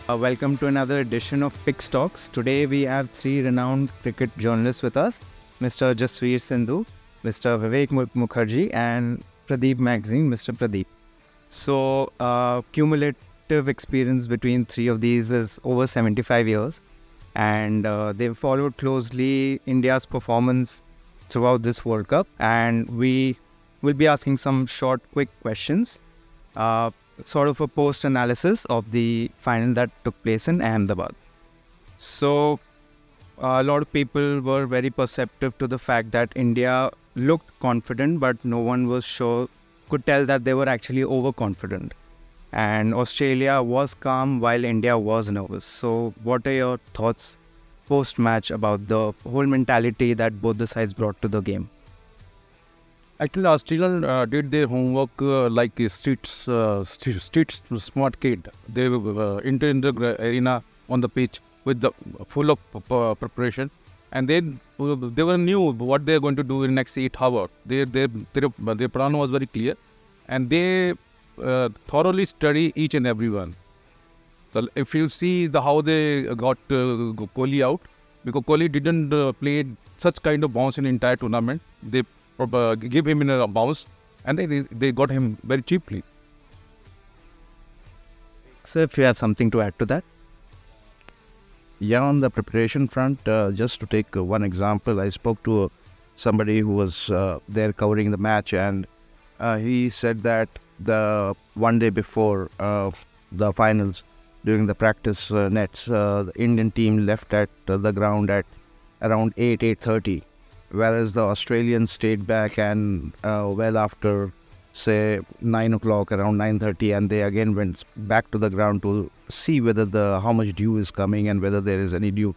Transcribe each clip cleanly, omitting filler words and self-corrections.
Welcome to another edition of Pixstorks. Today we have three renowned cricket journalists with us, Mr. Jasvinder Sidhu, Mr. Vivek Mukherji, and Pradeep Magazine, Mr. Pradeep. So, cumulative experience between three of these is over 75 years, and they've followed closely India's performance throughout this World Cup, and we will be asking some short, quick questions. Sort of a post-analysis of the final that took place in Ahmedabad. So, a lot of people were very perceptive to the fact that India looked confident, but no one was sure, could tell that they were actually overconfident. And Australia was calm while India was nervous. So, what are your thoughts post-match about the whole mentality that both the sides brought to the game? Actually, Australian did their homework like a street smart kid. They entered the arena on the pitch with the full of preparation, and then they were knew what they are going to do in next 8 hours. Their plan was very clear, and they thoroughly study each and every one. So if you see how they got Kohli out, because Kohli didn't play such kind of bounce in entire tournament. They give him in a bounce, and they got him very cheaply. So, if you have something to add to that. Yeah, on the preparation front, just to take one example, I spoke to somebody who was there covering the match, and he said that the one day before the finals, during the practice nets, the Indian team left at the ground at around 8:30. Whereas the Australians stayed back and well after, say, 9 o'clock, around 9:30, and they again went back to the ground to see whether how much dew is coming and whether there is any dew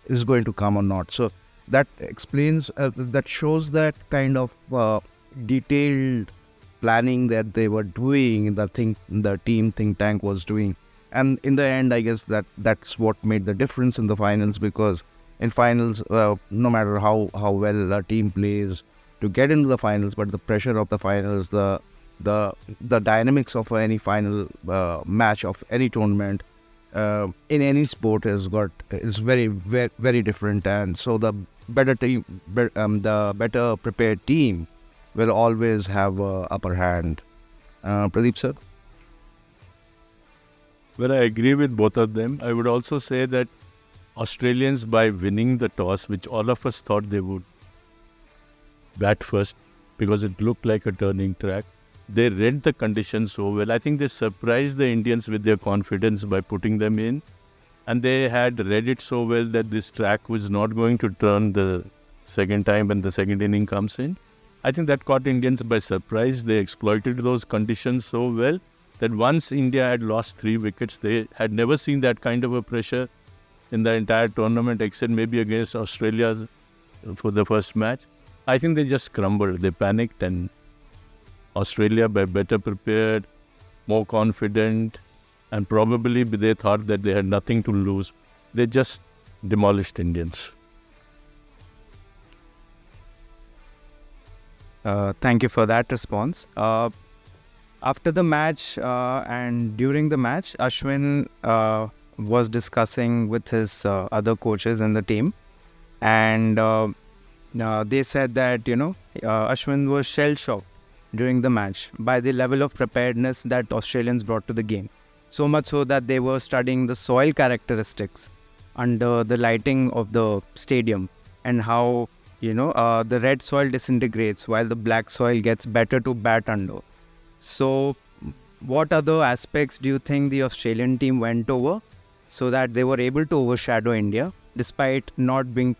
is going to come or not. So that explains, that shows that kind of detailed planning that they were doing, the team think tank was doing. And in the end, I guess that's what made the difference in the finals, because in finals, no matter how well a team plays to get into the finals, but the pressure of the finals, the dynamics of any final match of any tournament in any sport is very, very, very different. And so the better team, the better prepared team will always have upper hand. Pradeep sir? Well, I agree with both of them. I would also say that Australians, by winning the toss, which all of us thought they would bat first because it looked like a turning track, they read the conditions so well. I think they surprised the Indians with their confidence by putting them in. And they had read it so well that this track was not going to turn the second time when the second inning comes in. I think that caught Indians by surprise. They exploited those conditions so well that once India had lost 3 wickets, they had never seen that kind of a pressure in the entire tournament, except maybe against Australia for the first match. I think they just crumbled. They panicked, and Australia, by better prepared, more confident, and probably they thought that they had nothing to lose, they just demolished Indians. Thank you for that response. After the match and during the match, Ashwin was discussing with his other coaches in the team, and they said that Ashwin was shell-shocked during the match by the level of preparedness that Australians brought to the game. So much so that they were studying the soil characteristics under the lighting of the stadium, and how the red soil disintegrates while the black soil gets better to bat under. So what other aspects do you think the Australian team went over so that they were able to overshadow India despite not being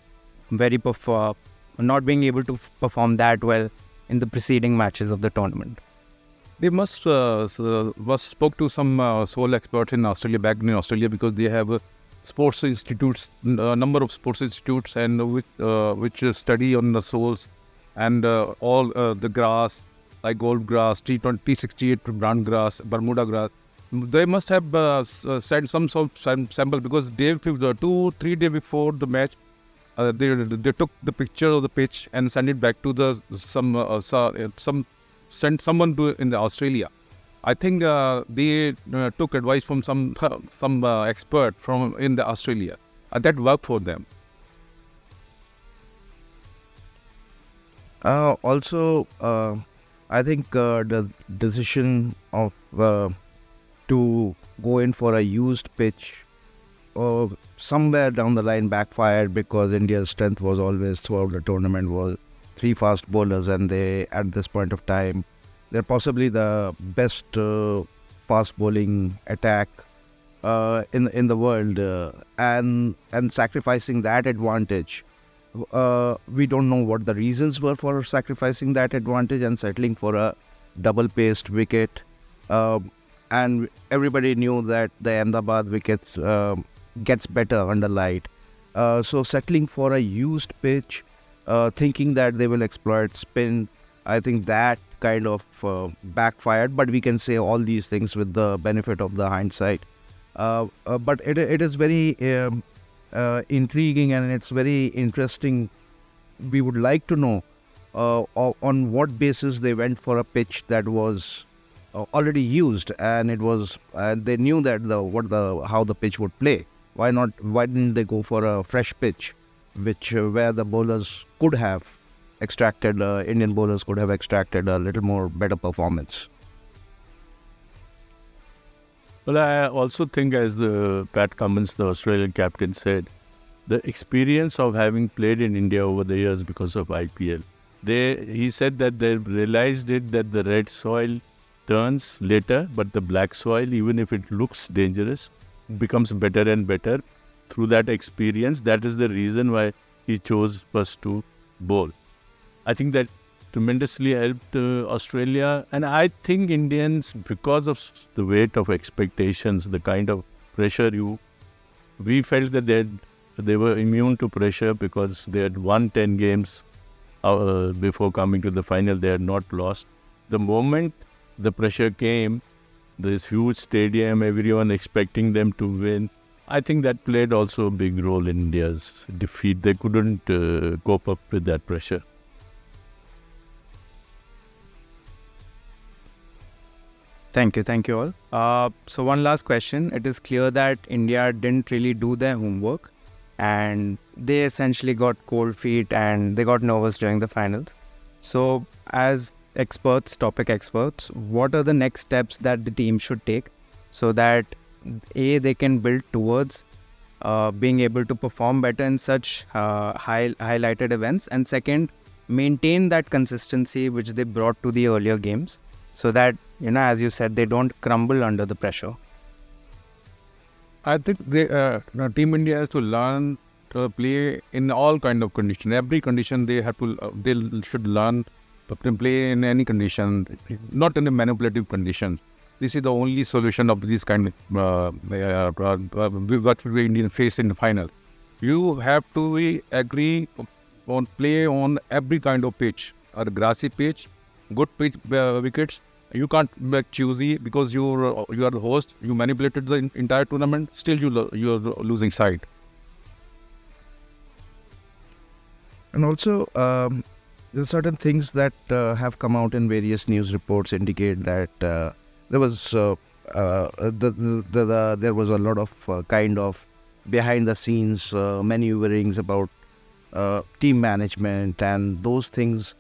able to perform that well in the preceding matches of the tournament? They must spoke to some soul experts in Australia, back in Australia, because they have sports institutes, number of sports institutes, and which study on the soils and all the grass, like gold grass, T68 brand grass, Bermuda grass. They must have sent some sort of sample, because 2-3 days before the match, they took the picture of the pitch and sent it back to sent someone to in Australia, I think they took advice from some expert from in the Australia, and that worked for them. Also, I think the decision of to go in for a used pitch somewhere down the line backfired, because India's strength was always throughout the tournament was three fast bowlers, and they at this point of time they're possibly the best fast bowling attack in the world, and sacrificing that advantage. We don't know what the reasons were for sacrificing that advantage and settling for a double-paced wicket. And everybody knew that the Ahmedabad wickets gets better under light. So settling for a used pitch, thinking that they will exploit spin, I think that kind of backfired. But we can say all these things with the benefit of the hindsight. But it is very intriguing, and it's very interesting. We would like to know on what basis they went for a pitch that was already used, and it was they knew that how the pitch would play. Why didn't they go for a fresh pitch, where the bowlers could have extracted, Indian bowlers could have extracted a little more better performance? Well, I also think, as Pat Cummins, the Australian captain, said, the experience of having played in India over the years because of IPL, he said that they realized that the red soil turns later, but the black soil, even if it looks dangerous, becomes better and better through that experience. That is the reason why he chose first to bowl. I think that tremendously helped Australia, and I think Indians, because of the weight of expectations, the kind of pressure we felt that they were immune to pressure because they had won 10 games before coming to the final. They had not lost. The moment the pressure came, this huge stadium, everyone expecting them to win, I think that played also a big role in India's defeat. They couldn't cope up with that pressure. Thank you all. So one last question. It is clear that India didn't really do their homework, and they essentially got cold feet and they got nervous during the finals. So as experts, topic experts, what are the next steps that the team should take so that they can build towards being able to perform better in such highlighted events, and second, maintain that consistency which they brought to the earlier games, so that, as you said, they don't crumble under the pressure? I think Team India has to learn to play in all kind of conditions. Every condition they should learn to play in any condition, not in a manipulative condition. This is the only solution of this kind of what we Indian face in the final. You have to agree on play on every kind of pitch, a grassy pitch, good pitch wickets. You can't be choosy because you are the host. You manipulated the entire tournament. Still, you are losing side. And also, there are certain things that have come out in various news reports indicate that there was there was a lot of kind of behind the scenes maneuverings about team management, and those things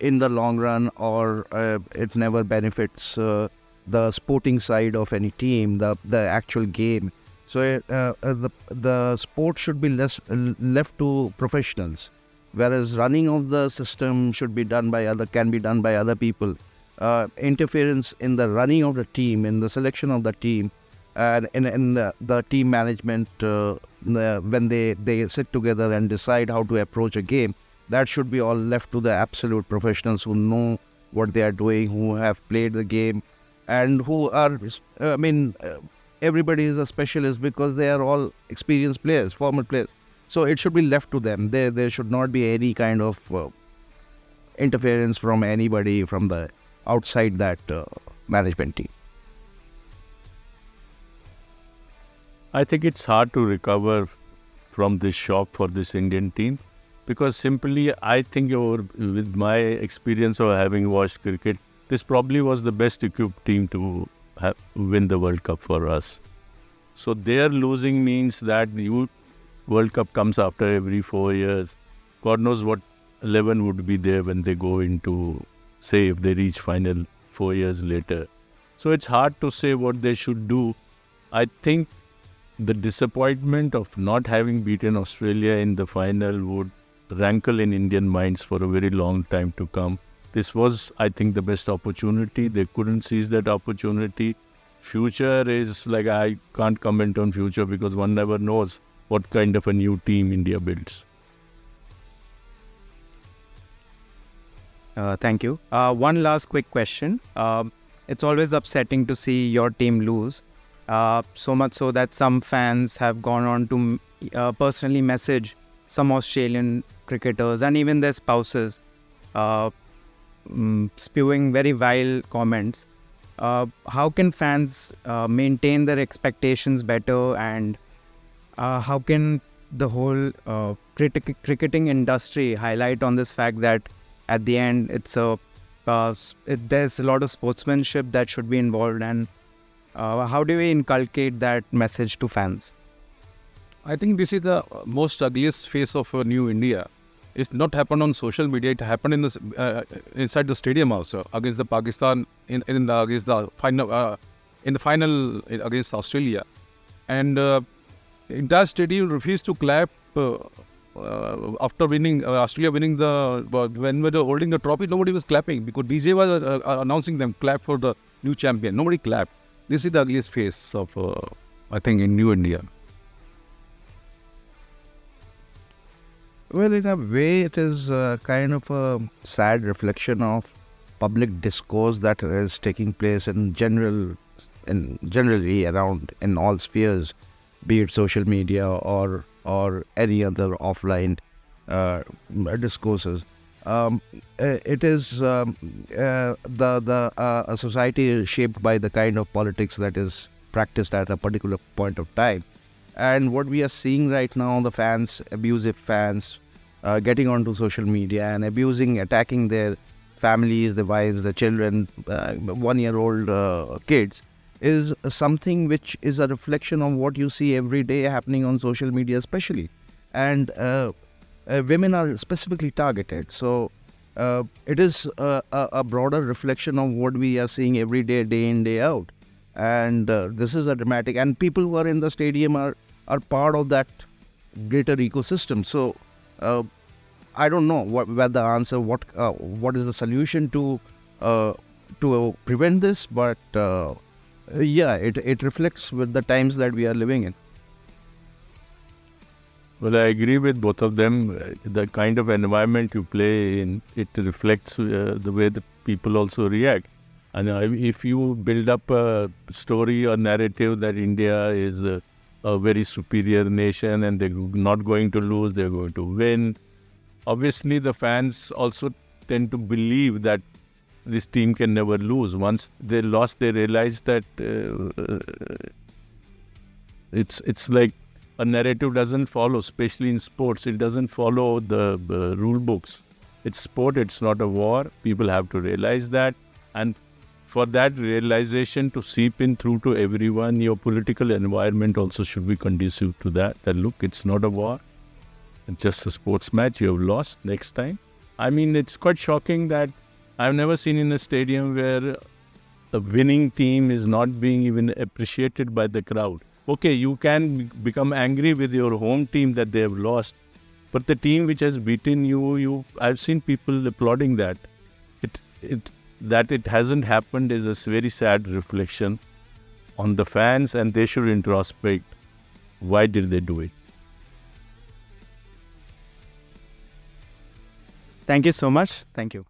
in the long run, or it never benefits the sporting side of any team, the actual game. So the sport should be left to professionals, whereas running of the system should be done by can be done by other people. Interference in the running of the team, in the selection of the team, and in the team management, when they sit together and decide how to approach a game, that should be all left to the absolute professionals who know what they are doing, who have played the game, and who are, everybody is a specialist because they are all experienced players, former players. So it should be left to them. There should not be any kind of interference from anybody from the outside that management team. I think it's hard to recover from this shock for this Indian team, because simply I think with my experience of having watched cricket, this probably was the best equipped team to win the World Cup for us. So their losing means that World Cup comes after every 4 years. God knows what 11 would be there when they go into, say, if they reach final 4 years later. So it's hard to say what they should do. I think the disappointment of not having beaten Australia in the final would rankle in Indian minds for a very long time to come. This was, I think, the best opportunity. They couldn't seize that opportunity. Future is like, I can't comment on future because one never knows what kind of a new team India builds. Thank you. One last quick question. It's always upsetting to see your team lose. So much so that some fans have gone on to personally message some Australian cricketers and even their spouses, spewing very vile comments. How can fans maintain their expectations better, and how can the whole cricketing industry highlight on this fact that at the end there's a lot of sportsmanship that should be involved, and how do we inculcate that message to fans? I think this is the most ugliest face of new India. It's not happened on social media. It happened in inside the stadium also against the Pakistan against the final in the final against Australia, and entire stadium refused to clap after winning Australia winning when we were holding the trophy. Nobody was clapping because BJ was announcing them clap for the new champion. Nobody clapped. This is the ugliest face of I think in new India. Well, in a way, it is kind of a sad reflection of public discourse that is taking place generally around in all spheres, be it social media or any other offline discourses. It is a society shaped by the kind of politics that is practiced at a particular point of time. And what we are seeing right now, the fans, abusive fans, getting onto social media and attacking their families, their wives, their children, 1-year-old kids, is something which is a reflection of what you see every day happening on social media especially. And women are specifically targeted. So it is a broader reflection of what we are seeing every day, day in, day out. And this is a dramatic, and people who are in the stadium are part of that greater ecosystem. So I don't know what the answer, what is the solution to prevent this, but it reflects with the times that we are living in. Well, I agree with both of them. The kind of environment you play in, it reflects the way the people also react. And if you build up a story or narrative that India is a very superior nation and they're not going to lose, they're going to win, obviously the fans also tend to believe that this team can never lose. Once they lost, they realize that it's like a narrative doesn't follow, especially in sports. It doesn't follow the rule books. It's sport, it's not a war. People have to realize that. And for that realization to seep in through to everyone, your political environment also should be conducive to that. That look, it's not a war. It's just a sports match. You have lost. Next time. I mean, it's quite shocking that I've never seen in a stadium where a winning team is not being even appreciated by the crowd. Okay, you can become angry with your home team that they have lost, but the team which has beaten you, I've seen people applauding that. That it hasn't happened is a very sad reflection on the fans, and they should introspect. Why did they do it? Thank you so much. Thank you.